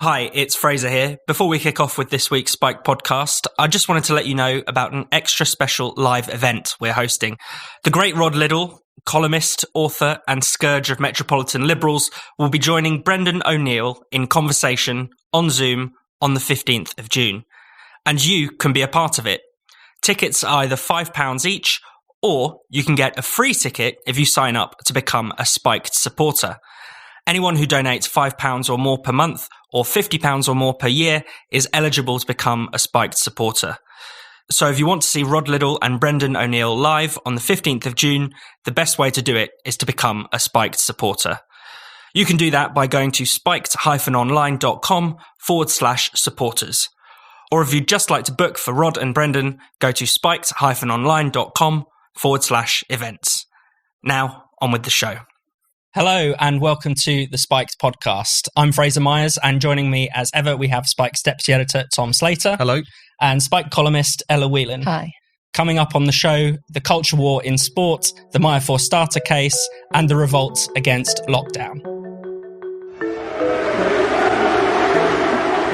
Hi, it's Fraser here. Before we kick off with this week's Spike podcast, I just wanted to let you know about an extra special live event we're hosting. The great Rod Liddell, columnist, author, and scourge of metropolitan liberals, will be joining Brendan O'Neill in conversation on Zoom on the 15th of June. And you can be a part of it. Tickets are either £5 each, or you can get a free ticket if you sign up to become a Spiked supporter. Anyone who donates £5 or more per month or £50 or more per year is eligible to become a Spiked supporter. So if you want to see Rod Liddell and Brendan O'Neill live on the 15th of June, the best way to do it is to become a Spiked supporter. You can do that by going to spiked-online.com/supporters. Or if you'd just like to book for Rod and Brendan, go to spiked-online.com/events. Now, on with the show. Hello and welcome to the Spiked podcast. I'm Fraser Myers, and joining me as ever we have Spike's deputy editor Tom Slater. Hello. And Spike columnist Ella Whelan. Hi. Coming up on the show, the culture war in sport, the Maya Forstater case, and the revolt against lockdown.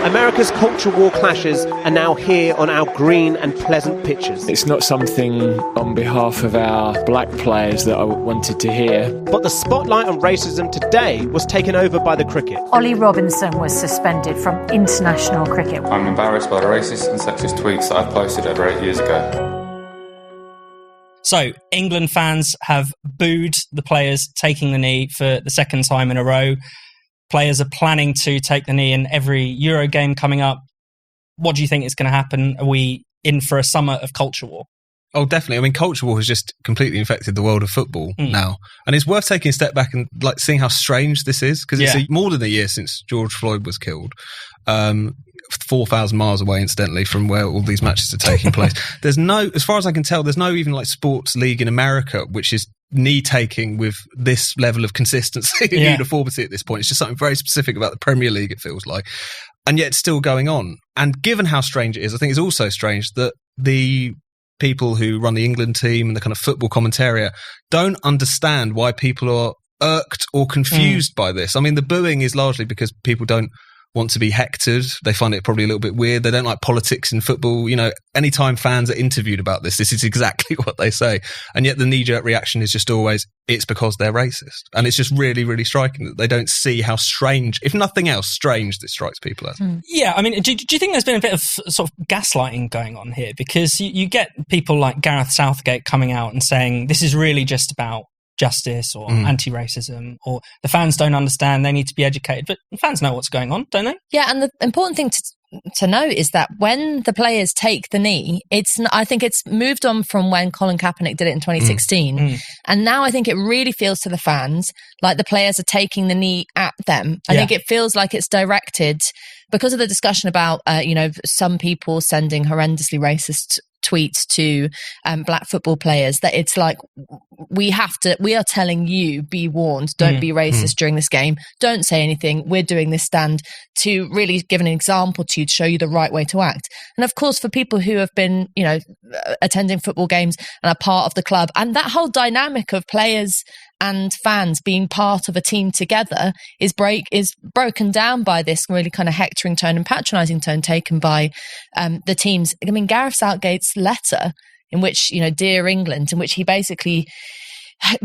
America's culture war clashes are now here on our green and pleasant pitches. It's not something on behalf of our black players that I wanted to hear. But the spotlight on racism today was taken over by the cricket. Ollie Robinson was suspended from international cricket. I'm embarrassed by the racist and sexist tweets that I posted over 8 years ago. So, England fans have booed the players taking the knee for the second time in a row. Players are planning to take the knee in every Euro game coming up. What do you think is going to happen? Are we in for a summer of culture war? Oh, definitely. I mean, culture war has just completely infected the world of football now. And it's worth taking a step back and seeing how strange this is, because it's more than a year since George Floyd was killed. 4,000 miles away, incidentally, from where all these matches are taking place. There's no, as far as I can tell, there's no even sports league in America which is knee taking with this level of consistency and uniformity at this point. It's just something very specific about the Premier League, it feels like. And yet it's still going on. And given how strange it is, I think it's also strange that the people who run the England team and the kind of football commentariat don't understand why people are irked or confused by this. I mean, the booing is largely because people don't want to be hectored. They find it probably a little bit weird. They don't like politics in football. You know, anytime fans are interviewed about this is exactly what they say. And yet the knee-jerk reaction is just always, it's because they're racist. And it's just really, really striking that they don't see how strange, if nothing else, strange this strikes people as. Yeah, I mean, do you think there's been a bit of sort of gaslighting going on here? Because you get people like Gareth Southgate coming out and saying, this is really just about justice or anti-racism, or the fans don't understand, they need to be educated. But fans know what's going on, don't they? Yeah, and the important thing to note is that when the players take the knee, I think it's moved on from when Colin Kaepernick did it in 2016. And now I think it really feels to the fans like the players are taking the knee at them. I think it feels like it's directed because of the discussion about, some people sending horrendously racist tweets to black football players, that it's like we are telling you, be warned, don't be racist during this game, don't say anything, we're doing this stand to really give an example to you, to show you the right way to act. And of course, for people who have been attending football games and are part of the club, and that whole dynamic of players and fans being part of a team together is broken down by this really kind of hectoring tone and patronising tone taken by the teams. I mean, Gareth Southgate's letter, in which, Dear England, in which he basically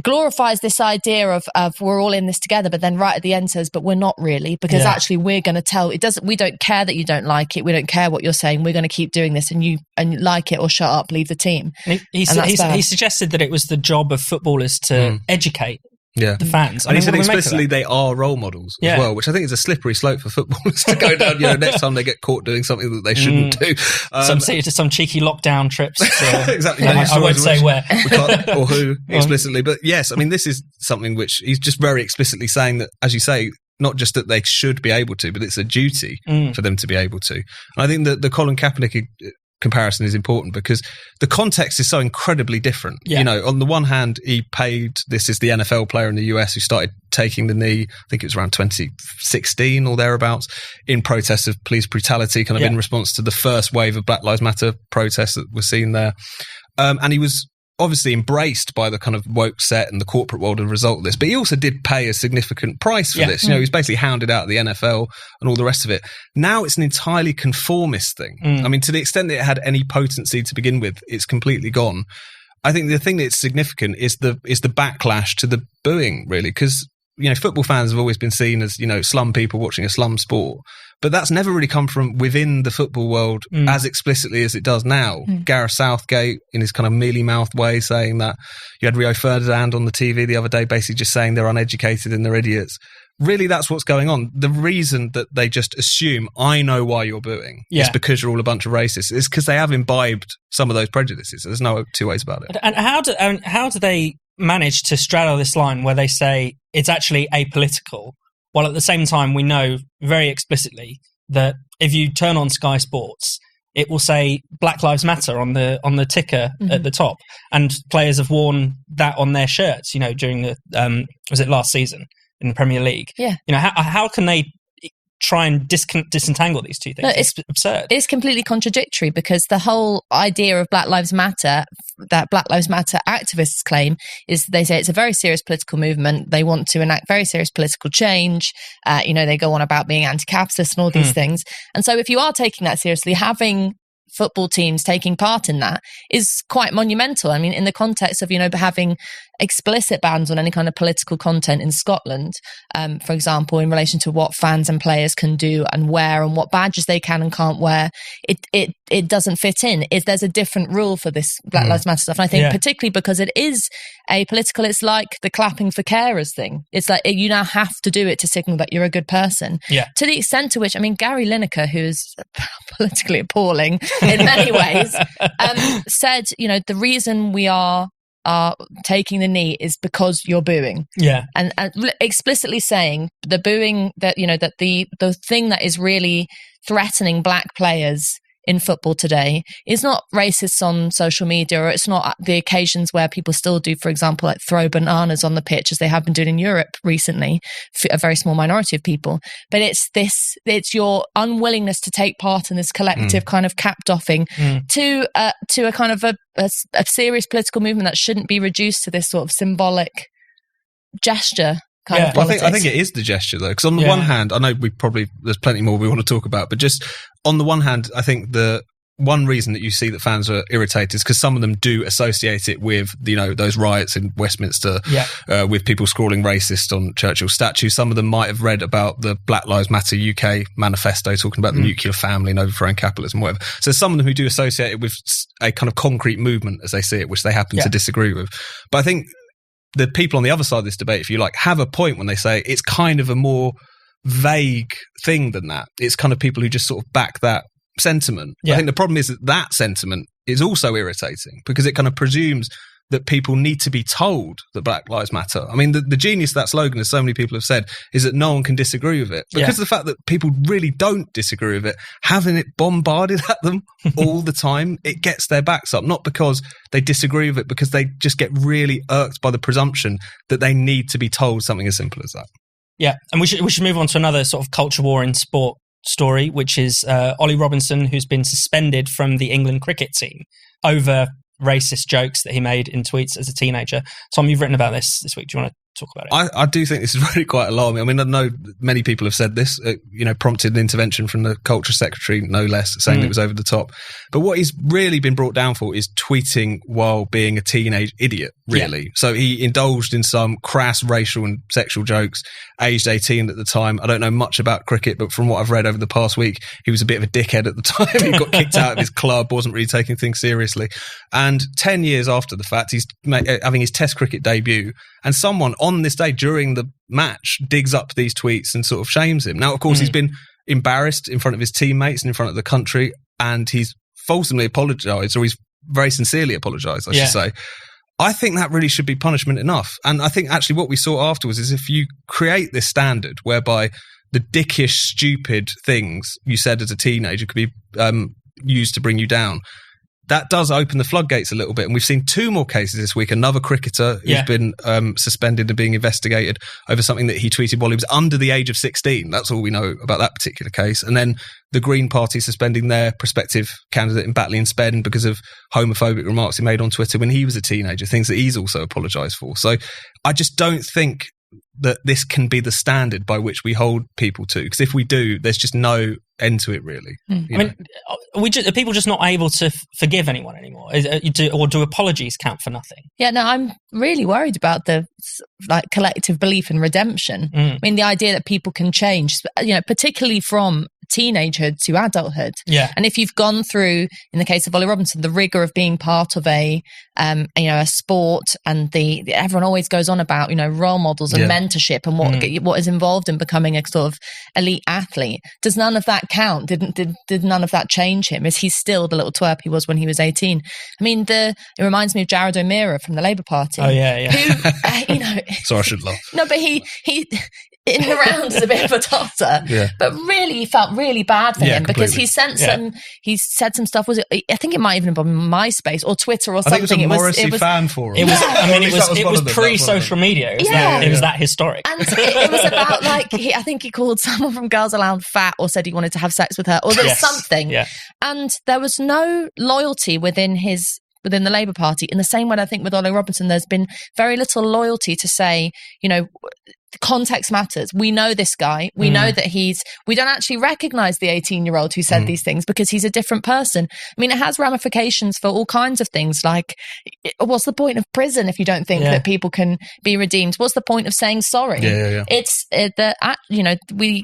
glorifies this idea of we're all in this together, but then right at the end says, but we're not really, because actually we're going to tell, we don't care that you don't like it, we don't care what you're saying, we're going to keep doing this, and you like it or shut up, leave the team. He suggested that it was the job of footballers to educate the fans. And he said explicitly they are role models as well, which I think is a slippery slope for footballers to go down, next time they get caught doing something that they shouldn't do. Some cheeky lockdown trips. Exactly. I won't say where. Or who explicitly. But yes, I mean, this is something which he's just very explicitly saying that, as you say, not just that they should be able to, but it's a duty for them to be able to. And I think that the Colin Kaepernick comparison is important because the context is so incredibly different. On the one hand, this is the NFL player in the US who started taking the knee, I think it was around 2016 or thereabouts, in protest of police brutality, kind of in response to the first wave of Black Lives Matter protests that were seen there. And he was obviously embraced by the kind of woke set and the corporate world as a result of this, but he also did pay a significant price for this. You know, he was basically hounded out of the NFL and all the rest of it. Now it's an entirely conformist thing. I mean, to the extent that it had any potency to begin with, it's completely gone. I think the thing that's significant is the backlash to the booing, really, because, you know, football fans have always been seen as, you know, slum people watching a slum sport. But that's never really come from within the football world as explicitly as it does now. Gareth Southgate, in his kind of mealy-mouthed way, saying that. You had Rio Ferdinand on the TV the other day basically just saying they're uneducated and they're idiots. Really, that's what's going on. The reason that they just assume, I know why you're booing, is because you're all a bunch of racists. It's because they have imbibed some of those prejudices. There's no two ways about it. And how do they manage to straddle this line where they say it's actually apolitical, while at the same time we know very explicitly that if you turn on Sky Sports, it will say Black Lives Matter on the ticker at the top, and players have worn that on their shirts, you know, during the was it last season in the Premier League? Yeah, you know, how can they try and disentangle these two things? No, it's absurd. It's completely contradictory, because the whole idea of Black Lives Matter, that Black Lives Matter activists claim, is they say it's a very serious political movement. They want to enact very serious political change. You know, they go on about being anti-capitalist and all these things. And so if you are taking that seriously, having football teams taking part in that is quite monumental. I mean, in the context of, you know, having explicit bans on any kind of political content in Scotland, for example, in relation to what fans and players can do and wear and what badges they can and can't wear, it doesn't fit in. There's a different rule for this Black Lives Matter stuff. And I think particularly because it is apolitical, it's like the clapping for carers thing. It's like you now have to do it to signal that you're a good person. Yeah. To the extent to which, I mean, Gary Lineker, who's politically appalling in many ways, said, you know, the reason we are taking the knee is because you're booing. Yeah. And explicitly saying the booing, that, you know, that the thing that is really threatening black players in football today is not racists on social media, or it's not the occasions where people still do, for example, like throw bananas on the pitch, as they have been doing in Europe recently, for a very small minority of people. But it's your unwillingness to take part in this collective kind of cap doffing to a kind of a serious political movement that shouldn't be reduced to this sort of symbolic gesture. Well, I think it is the gesture, though, because on the one hand, I know there's plenty more we want to talk about, but just on the one hand, I think the one reason that you see that fans are irritated is because some of them do associate it with, you know, those riots in Westminster, with people scrawling racist on Churchill's statue. Some of them might have read about the Black Lives Matter UK manifesto talking about the nuclear family and overthrowing capitalism, whatever. So some of them who do associate it with a kind of concrete movement, as they see it, which they happen to disagree with. But I think the people on the other side of this debate, if you like, have a point when they say it's kind of a more vague thing than that. It's kind of people who just sort of back that sentiment. I think the problem is that sentiment is also irritating, because it kind of presumes that people need to be told that Black Lives Matter. I mean, the genius of that slogan, as so many people have said, is that no one can disagree with it. Because of the fact that people really don't disagree with it, having it bombarded at them all the time, it gets their backs up. Not because they disagree with it, because they just get really irked by the presumption that they need to be told something as simple as that. Yeah, and we should move on to another sort of culture war in sport story, which is Ollie Robinson, who's been suspended from the England cricket team over racist jokes that he made in tweets as a teenager. Tom, you've written about this week. Do you want to talk about it? I do think this is really quite alarming. I mean, I know many people have said this, you know, prompted an intervention from the culture secretary, no less, saying it was over the top. But what he's really been brought down for is tweeting while being a teenage idiot, really. Yeah. So he indulged in some crass racial and sexual jokes, aged 18 at the time. I don't know much about cricket, but from what I've read over the past week, he was a bit of a dickhead at the time. He got kicked out of his club, wasn't really taking things seriously. And 10 years after the fact, he's having his Test cricket debut, and someone on this day during the match digs up these tweets and sort of shames him. Now, of course, he's been embarrassed in front of his teammates and in front of the country, and he's falsely apologised, or he's very sincerely apologised, I should say. I think that really should be punishment enough. And I think actually what we saw afterwards is if you create this standard whereby the dickish, stupid things you said as a teenager could be used to bring you down, that does open the floodgates a little bit. And we've seen 2 more cases this week. Another cricketer who's been suspended and being investigated over something that he tweeted while he was under the age of 16. That's all we know about that particular case. And then the Green Party suspending their prospective candidate in Batley and Spen because of homophobic remarks he made on Twitter when he was a teenager, things that he's also apologised for. So I just don't think that this can be the standard by which we hold people to, because if we do, there's just no end to it, really. Are people just not able to forgive anyone anymore? Or do apologies count for nothing? Yeah, no, I'm really worried about the collective belief in redemption. I mean, the idea that people can change, particularly from teenagehood to adulthood. Yeah. And if you've gone through, in the case of Ollie Robinson, the rigor of being part of a sport, and everyone always goes on about, role models and mentorship and what is involved in becoming a sort of elite athlete. Does none of that count? Did none of that change him? Is he still the little twerp he was when he was 18? I mean, it reminds me of Jared O'Meara from the Labour Party. Oh yeah. Who, Sorry, I should laugh. No, but he in the round is a bit of a tosser. Yeah. But really, he felt really bad for him because completely. he said some stuff. I think it might even have been MySpace or Twitter or something. I think it was a Morrissey fan forum. It was pre-social media. It was that historic. And it was about I think he called someone from Girls Aloud fat, or said he wanted to have sex with her, or there was something. Yeah. And there was no loyalty within the Labour Party. In the same way, I think with Ollie Robinson, there's been very little loyalty to say, context matters. We know this guy. We know that we don't actually recognise the 18-year-old who said these things because he's a different person. I mean, it has ramifications for all kinds of things, like what's the point of prison if you don't think that people can be redeemed? What's the point of saying sorry? Yeah. It's we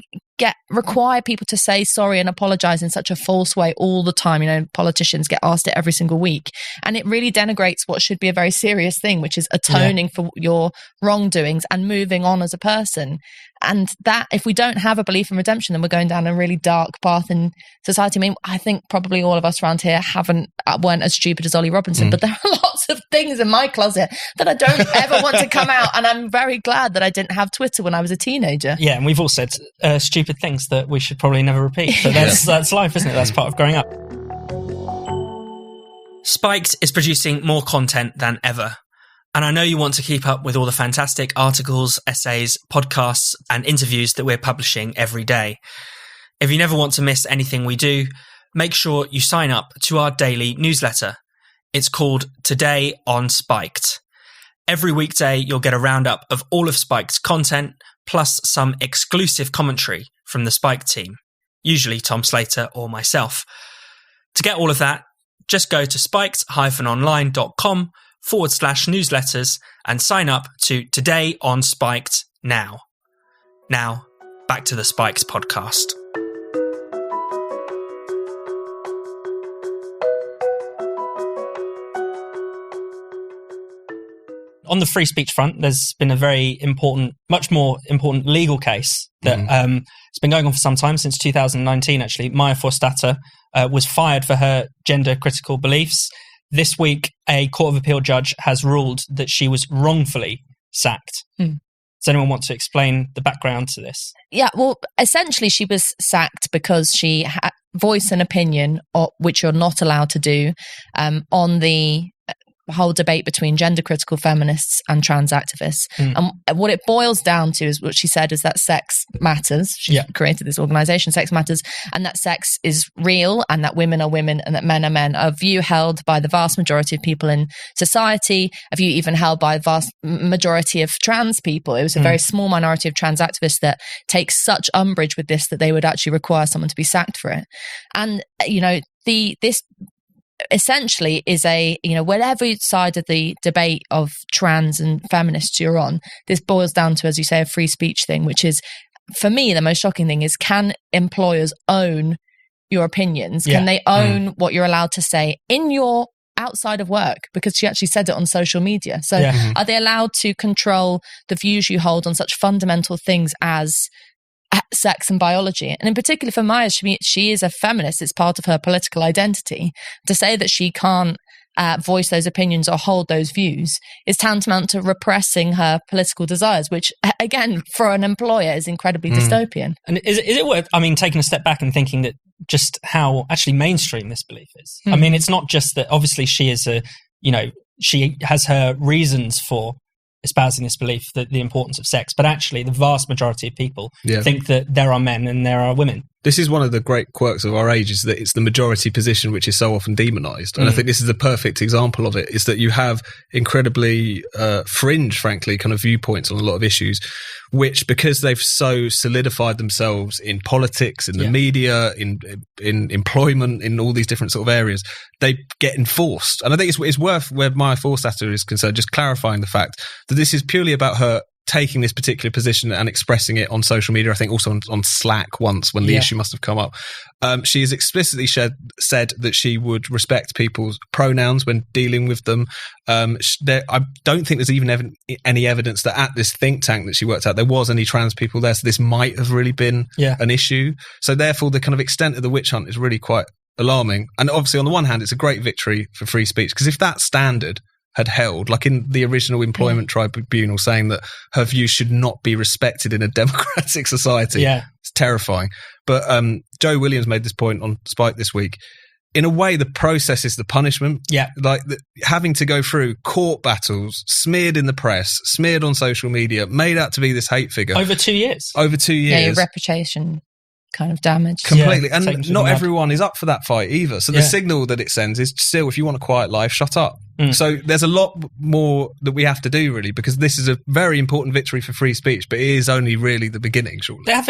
require people to say sorry and apologise in such a false way all the time. Politicians get asked it every single week, and it really denigrates what should be a very serious thing, which is atoning for your wrongdoings and moving on as a person. And that, if we don't have a belief in redemption, then we're going down a really dark path in society. I mean, I think probably all of us around here weren't as stupid as Ollie Robinson, but there are lots of things in my closet that I don't ever want to come out. And I'm very glad that I didn't have Twitter when I was a teenager. Yeah, and we've all said stupid things that we should probably never repeat. So that's life, isn't it? That's part of growing up. Spiked is producing more content than ever. And I know you want to keep up with all the fantastic articles, essays, podcasts, and interviews that we're publishing every day. If you never want to miss anything we do, make sure you sign up to our daily newsletter. It's called Today on Spiked. Every weekday, you'll get a roundup of all of Spiked's content, plus some exclusive commentary from the Spiked team, usually Tom Slater or myself. To get all of that, just go to spiked-online.com/newsletters and sign up to Today on Spiked now. Now, back to the Spiked podcast. On the free speech front, there's been a very much more important legal case that it's been going on for some time, since 2019 actually. Maya Forstater was fired for her gender-critical beliefs. This week, a Court of Appeal judge has ruled that she was wrongfully sacked. Does anyone want to explain the background to this? Yeah, well, essentially she was sacked because she voiced an opinion, which you're not allowed to do, on the whole debate between gender critical feminists and trans activists. And what it boils down to is what she said is that sex matters. She created this organization, Sex Matters, and that sex is real, and that women are women and that men are men. A view held by the vast majority of people in society, a view even held by the vast majority of trans people. It was a very small minority of trans activists that take such umbrage with this that they would actually require someone to be sacked for it. And, this essentially is whatever side of the debate of trans and feminists you're on, this boils down to, as you say, a free speech thing, which is, for me, the most shocking thing is, can employers own your opinions? Can they own what you're allowed to say in your outside of work? Because she actually said it on social media. So are they allowed to control the views you hold on such fundamental things as sex and biology? And in particular for Maya, she is a feminist. It's part of her political identity. To say that she can't voice those opinions or hold those views is tantamount to repressing her political desires, which, again, for an employer is incredibly dystopian. And is it worth, taking a step back and thinking that just how actually mainstream this belief is? It's not just that obviously she is she has her reasons for espousing this belief, that the importance of sex, but actually the vast majority of people think that there are men and there are women. This is one of the great quirks of our age, is that it's the majority position which is so often demonized. And I think this is a perfect example of it, is that you have incredibly fringe, frankly, kind of viewpoints on a lot of issues, which, because they've so solidified themselves in politics, in the media, in employment, in all these different sort of areas, they get enforced. And I think it's worth, where Maya Forstater is concerned, just clarifying the fact that this is purely about her taking this particular position and expressing it on social media. I think also on Slack once, when the issue must have come up. She has explicitly said that she would respect people's pronouns when dealing with them. I don't think there's even any evidence that at this think tank that she worked at, there was any trans people there. So this might have really been an issue. So therefore, the kind of extent of the witch hunt is really quite alarming. And obviously, on the one hand, it's a great victory for free speech, because if that standard had held, like in the original employment tribunal, saying that her views should not be respected in a democratic society. It's terrifying. But Joe Williams made this point on Spike this week. In a way, the process is the punishment. Like having to go through court battles, smeared in the press, smeared on social media, made out to be this hate figure. Over 2 years. Yeah, your reputation kind of damage. Completely. And not everyone is up for that fight either. So the signal that it sends is still, if you want a quiet life, shut up. So there's a lot more that we have to do, really, because this is a very important victory for free speech, but it is only really the beginning, surely. There have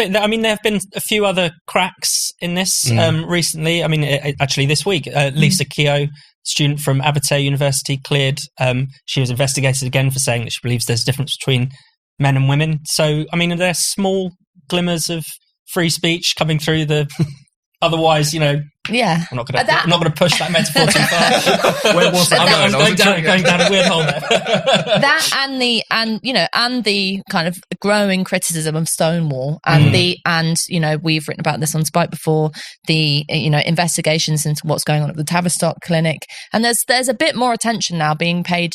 been a few other cracks in this recently. Actually this week, Lisa Keogh, student from Abertay University, cleared. She was investigated again for saying that she believes there's a difference between men and women. So, there's small glimmers of free speech coming through the otherwise, I'm not going to push that metaphor too far. Where was that? I'm going down a weird hole there. That and the kind of growing criticism of Stonewall and we've written about this on Spike before, the investigations into what's going on at the Tavistock Clinic, and there's a bit more attention now being paid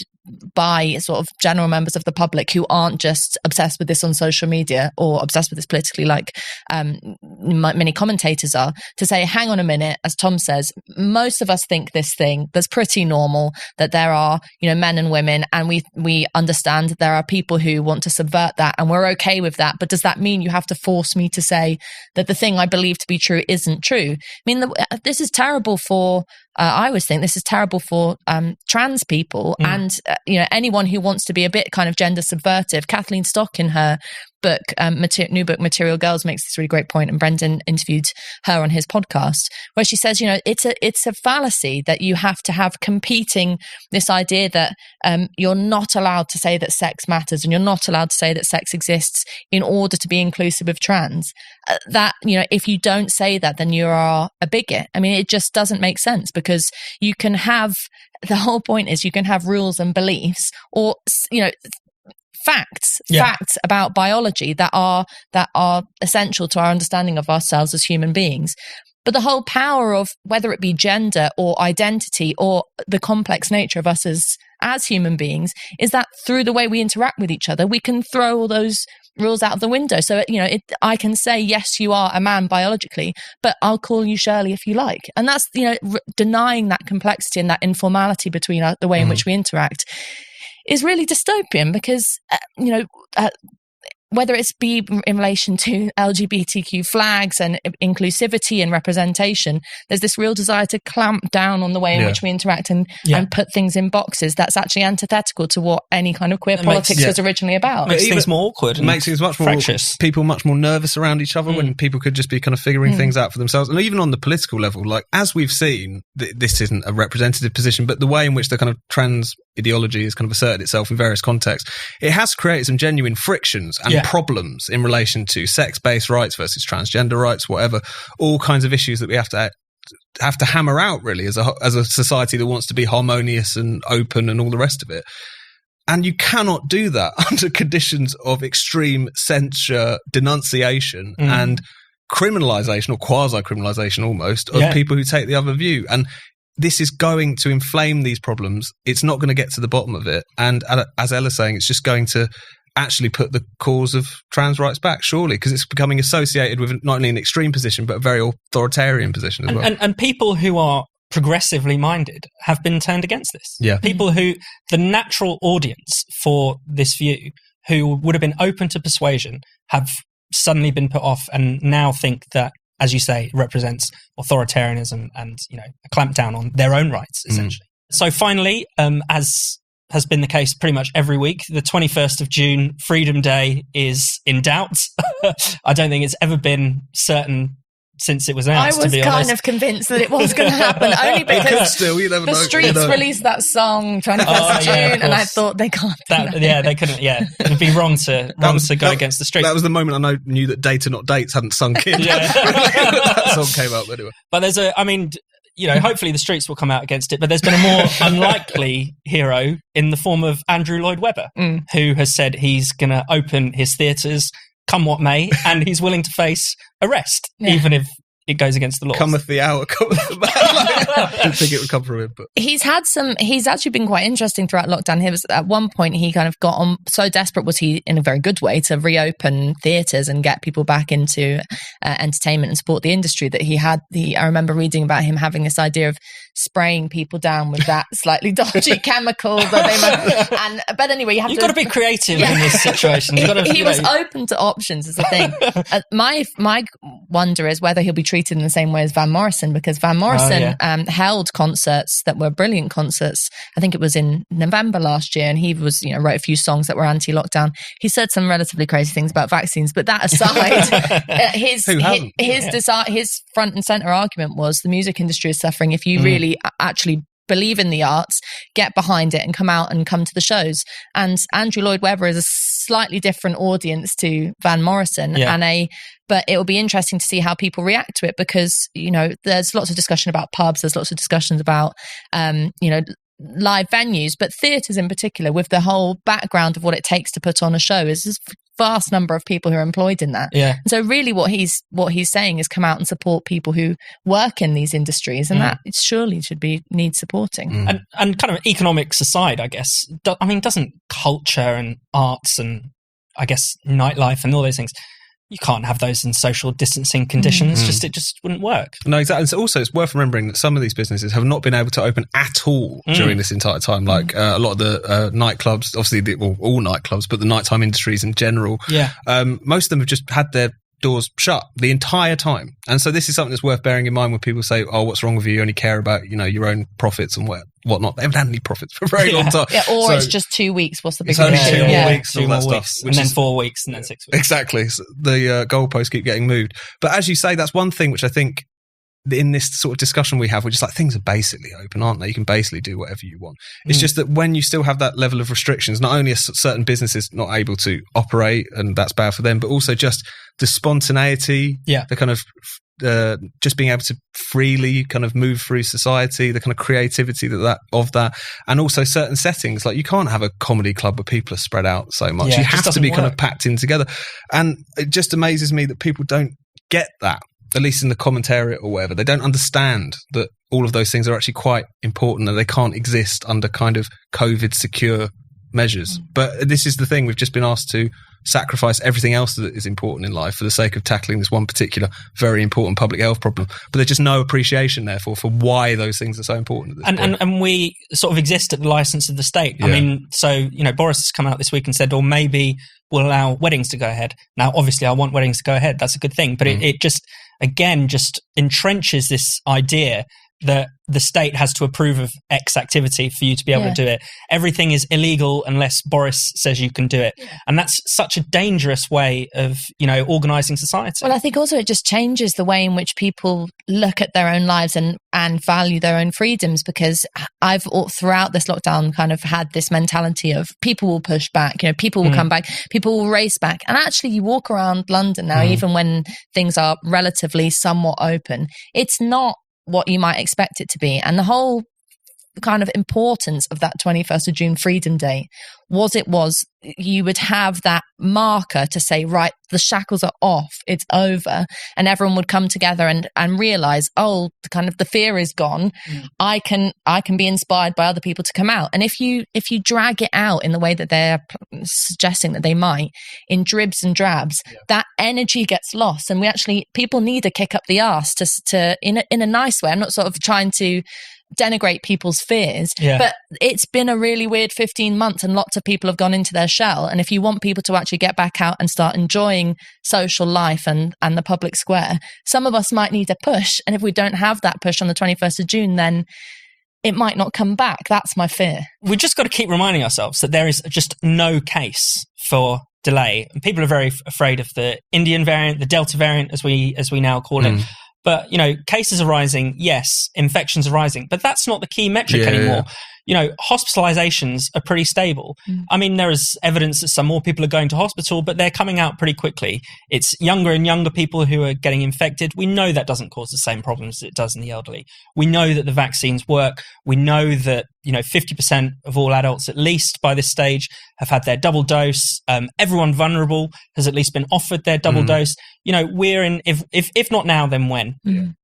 by sort of general members of the public who aren't just obsessed with this on social media or obsessed with this politically, like many commentators are, to say, hang on a minute, as Tom says, most of us think this thing that's pretty normal, that there are men and women, and we understand that there are people who want to subvert that, and we're okay with that, but does that mean you have to force me to say that the thing I believe to be true isn't true? This is terrible for I always think this is terrible for trans people and anyone who wants to be a bit kind of gender subversive. Kathleen Stock, in her book, new book Material Girls, makes this really great point, and Brendan interviewed her on his podcast, where she says, it's a fallacy that you have to have competing this idea that you're not allowed to say that sex matters and you're not allowed to say that sex exists in order to be inclusive of trans. That if you don't say that, then you are a bigot. It just doesn't make sense, because you can have, the whole point is you can have rules and beliefs, or facts about biology that are essential to our understanding of ourselves as human beings. But the whole power of, whether it be gender or identity or the complex nature of us as human beings, is that through the way we interact with each other, we can throw all those rules out of the window. So, I can say, yes, you are a man biologically, but I'll call you Shirley if you like. And that's, denying that complexity and that informality between the way in which we interact is really dystopian, because, whether it's be in relation to LGBTQ flags and inclusivity and representation, there's this real desire to clamp down on the way in which we interact and put things in boxes that's actually antithetical to what any kind of queer politics was originally about. Makes things more awkward. It makes things much more fractious. People much more nervous around each other when people could just be kind of figuring things out for themselves. And even on the political level, like, as we've seen, this isn't a representative position, but the way in which the kind of trans ideology has kind of asserted itself in various contexts, it has created some genuine frictions and problems in relation to sex-based rights versus transgender rights, whatever, all kinds of issues that we have to hammer out, really, as a society that wants to be harmonious and open and all the rest of it. And you cannot do that under conditions of extreme censure, denunciation, and criminalisation, or quasi-criminalisation almost, of people who take the other view. And this is going to inflame these problems. It's not going to get to the bottom of it. And as Ella's saying, it's just going to actually put the cause of trans rights back, surely, because it's becoming associated with not only an extreme position, but a very authoritarian position as well. And people who are progressively minded have been turned against this. Yeah. People who, the natural audience for this view, who would have been open to persuasion, have suddenly been put off and now think that, as you say, it represents authoritarianism and, a clampdown on their own rights, essentially. So finally, as has been the case pretty much every week, the 21st of June, Freedom Day, is in doubt. I don't think it's ever been certain since it was announced, I was to be kind honest. of convinced that it was going to happen, only because the Streets released that song 21st of June, and I thought they can't do that. Yeah, they couldn't. Yeah, it'd be wrong to go against the Streets. That was the moment I knew that Data Not Dates hadn't sunk in. That song came out anyway. But hopefully the Streets will come out against it, but there's been a more unlikely hero in the form of Andrew Lloyd Webber, who has said he's going to open his theatres come what may, and he's willing to face arrest, even if it goes against the law. Cometh the hour, cometh the man. I didn't think it would come from him, but he's actually been quite interesting throughout lockdown. He was, at one point, he kind of got on, so desperate was he, in a very good way, to reopen theatres and get people back into entertainment and support the industry, that I remember reading about him having this idea of spraying people down with that slightly dodgy chemical but anyway, you've got to be creative in this situation. He was open to options, is the thing. My wonder is whether he'll be treated in the same way as Van Morrison, because Van Morrison held concerts that were brilliant concerts. I think it was in November last year, and he was, wrote a few songs that were anti-lockdown. He said some relatively crazy things about vaccines, but that aside, his front and center argument was the music industry is suffering. If you really actually believe in the arts, get behind it and come out and come to the shows. And Andrew Lloyd Webber is a slightly different audience to Van Morrison, but it will be interesting to see how people react to it, because there's lots of discussion about pubs, there's lots of discussions about live venues, but theatres in particular, with the whole background of what it takes to put on a show, is a vast number of people who are employed in that. And so really what he's saying is come out and support people who work in these industries, and that surely needs supporting. And kind of economics aside, I guess, doesn't culture and arts and I guess nightlife and all those things, you can't have those in social distancing conditions. It just wouldn't work. No, exactly. And so also, it's worth remembering that some of these businesses have not been able to open at all during this entire time. Like a lot of the nightclubs, obviously, all nightclubs, but the nighttime industries in general. Most of them have just had their doors shut the entire time. And so this is something that's worth bearing in mind when people say, "Oh, what's wrong with you? You only care about your own profits and whatnot." They haven't had any profits for a very long time. Or it's just 2 weeks. What's the big deal? It's only 2 more weeks, all that stuff, and then 4 weeks, and then 6 weeks. Exactly. So the goalposts keep getting moved. But as you say, that's one thing which I think in this sort of discussion we have, we're just like, things are basically open, aren't they? You can basically do whatever you want. It's just that when you still have that level of restrictions, not only are certain businesses not able to operate, and that's bad for them, but also just the spontaneity, the kind of just being able to freely kind of move through society, the kind of creativity of that, and also certain settings. Like, you can't have a comedy club where people are spread out so much. You have to be kind of packed in together. And it just amazes me that people don't get that, at least in the commentariat or whatever. They don't understand that all of those things are actually quite important, and they can't exist under kind of COVID secure measures. But this is the thing, we've just been asked to sacrifice everything else that is important in life for the sake of tackling this one particular very important public health problem. But there's just no appreciation, therefore, for why those things are so important at this point. And we sort of exist at the license of the state. Boris has come out this week and said, or maybe we'll allow weddings to go ahead. Now, obviously, I want weddings to go ahead. That's a good thing. But it just, again, just entrenches this idea that the state has to approve of X activity for you to be able to do it. Everything is illegal unless Boris says you can do it. And that's such a dangerous way of, organising society. Well, I think also it just changes the way in which people look at their own lives and value their own freedoms, because I've throughout this lockdown kind of had this mentality of people will push back, people will come back, people will race back. And actually you walk around London now, even when things are relatively somewhat open, it's not what you might expect it to be. And the whole kind of importance of that 21st of June Freedom Day was you would have that marker to say, right, the shackles are off, it's over, and everyone would come together and realize, oh, kind of the fear is gone. I can be inspired by other people to come out. And if you drag it out in the way that they're suggesting that they might, in dribs and drabs, that energy gets lost, and people need a kick up the arse to in a nice way. I'm not sort of trying to denigrate people's fears, but it's been a really weird 15 months and lots of people have gone into their shell, and if you want people to actually get back out and start enjoying social life and the public square, some of us might need a push, and if we don't have that push on the 21st of June, then it might not come back. That's my fear. We've just got to keep reminding ourselves that there is just no case for delay, and people are very afraid of the Indian variant, the Delta variant, as we now call it. But, cases are rising, yes, infections are rising, but that's not the key metric anymore. Hospitalizations are pretty stable. I mean, there is evidence that some more people are going to hospital, but they're coming out pretty quickly. It's younger and younger people who are getting infected. We know that doesn't cause the same problems as it does in the elderly. We know that the vaccines work. We know that, 50% of all adults, at least by this stage, have had their double dose. Everyone vulnerable has at least been offered their double dose. We're in, if not now, then when?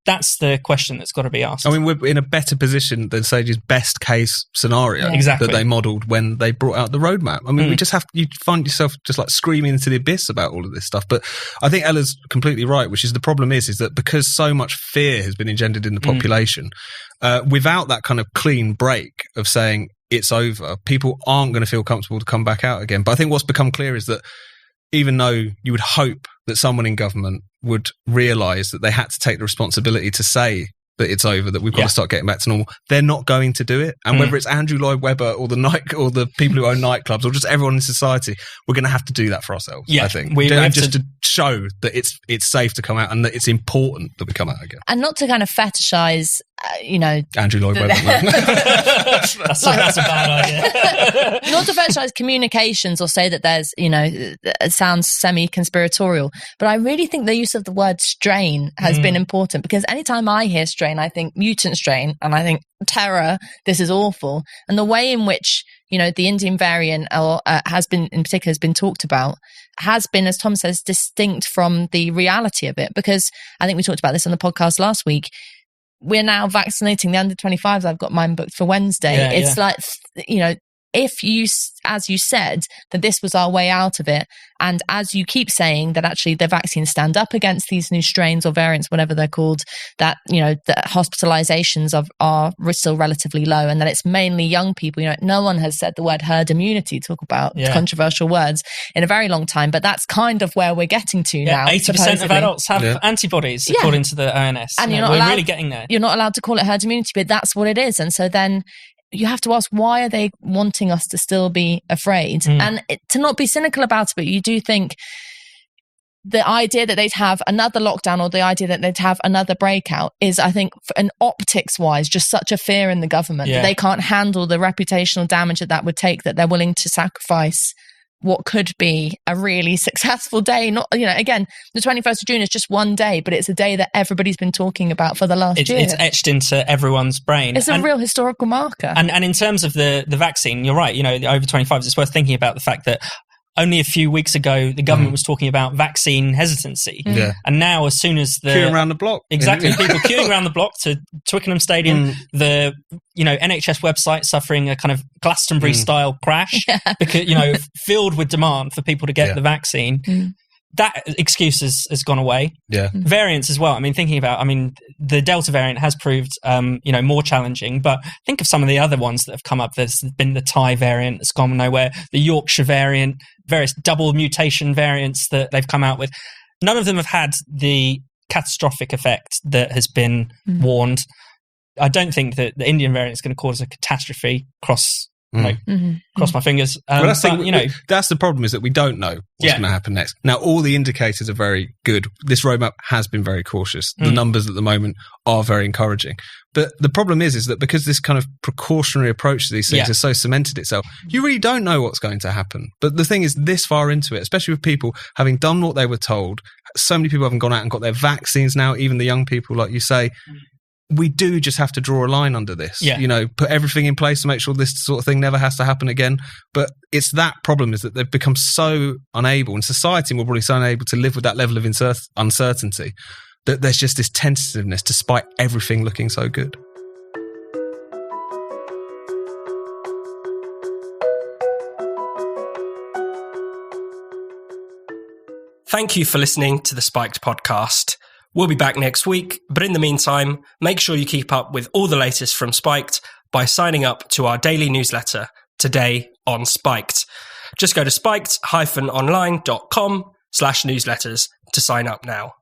That's the question that's got to be asked. I mean, we're in a better position than Sage's best case scenario Exactly. that they modelled when they brought out the roadmap. I mean, you find yourself just like screaming into the abyss about all of this stuff. But I think Ella's completely right, which is the problem is that because so much fear has been engendered in the population, without that kind of clean break of saying it's over, people aren't going to feel comfortable to come back out again. But I think what's become clear is that even though you would hope that someone in government would realise that they had to take the responsibility to say that it's over, that we've got to start getting back to normal, they're not going to do it. And whether it's Andrew Lloyd Webber or the people who own nightclubs or just everyone in society, we're going to have to do do that for ourselves, I think. We have just to show that it's safe to come out and that it's important that we come out again. And not to kind of fetishize, Andrew Lloyd Webber. That's a bad idea. Not to fetishize communications or say that there's, it sounds semi-conspiratorial, but I really think the use of the word strain has been important, because anytime I hear strain, I think mutant strain, and I think terror, this is awful. And the way in which, the Indian variant has been talked about has been, as Tom says, distinct from the reality of it, because I think we talked about this on the podcast last week. We're now vaccinating the under 25s. I've got mine booked for Wednesday. Like, if you, as you said, that this was our way out of it, and as you keep saying that actually the vaccines stand up against these new strains or variants, whatever they're called, that, the hospitalizations are still relatively low, and that it's mainly young people. No one has said the word herd immunity, talk about controversial words, in a very long time, but that's kind of where we're getting to now. 80% supposedly. of adults have antibodies, according to the ONS. And we're really getting there. You're not allowed to call it herd immunity, but that's what it is. And so then you have to ask, why are they wanting us to still be afraid? And to not be cynical about it, but you do think the idea that they'd have another lockdown or the idea that they'd have another breakout is, I think, an optics-wise, just such a fear in the government that they can't handle the reputational damage that would take, that they're willing to sacrifice what could be a really successful day. Not, again, the 21st of June is just one day, but it's a day that everybody's been talking about for the last year. It's etched into everyone's brain. It's a real historical marker. And in terms of the vaccine, you're right, the over 25s, it's worth thinking about the fact that only a few weeks ago, the government was talking about vaccine hesitancy. Yeah. And now, as soon as queuing around the block. Exactly. People queuing around the block to Twickenham Stadium, the, NHS website suffering a kind of Glastonbury style crash because, filled with demand for people to get the vaccine. That excuse has gone away. Yeah. Variants as well. The Delta variant has proved, more challenging, but think of some of the other ones that have come up. There's been the Thai variant that's gone nowhere, the Yorkshire variant, various double mutation variants that they've come out with. None of them have had the catastrophic effect that has been warned. I don't think that the Indian variant is going to cause a catastrophe cross my fingers. That's the problem, is that we don't know what's going to happen next. Now, all the indicators are very good. This roadmap has been very cautious. The numbers at the moment are very encouraging. But the problem is that because this kind of precautionary approach to these things has so cemented itself, you really don't know what's going to happen. But the thing is, this far into it, especially with people having done what they were told, so many people haven't gone out and got their vaccines now, even the young people, like you say, we do just have to draw a line under this. Put everything in place to make sure this sort of thing never has to happen again. But it's that problem, is that they've become so unable, and society more probably so unable to live with that level of uncertainty, that there's just this tentativeness despite everything looking so good. Thank you for listening to the Spiked podcast. We'll be back next week, but in the meantime, make sure you keep up with all the latest from Spiked by signing up to our daily newsletter, Today on Spiked. Just go to spiked-online.com/newsletters to sign up now.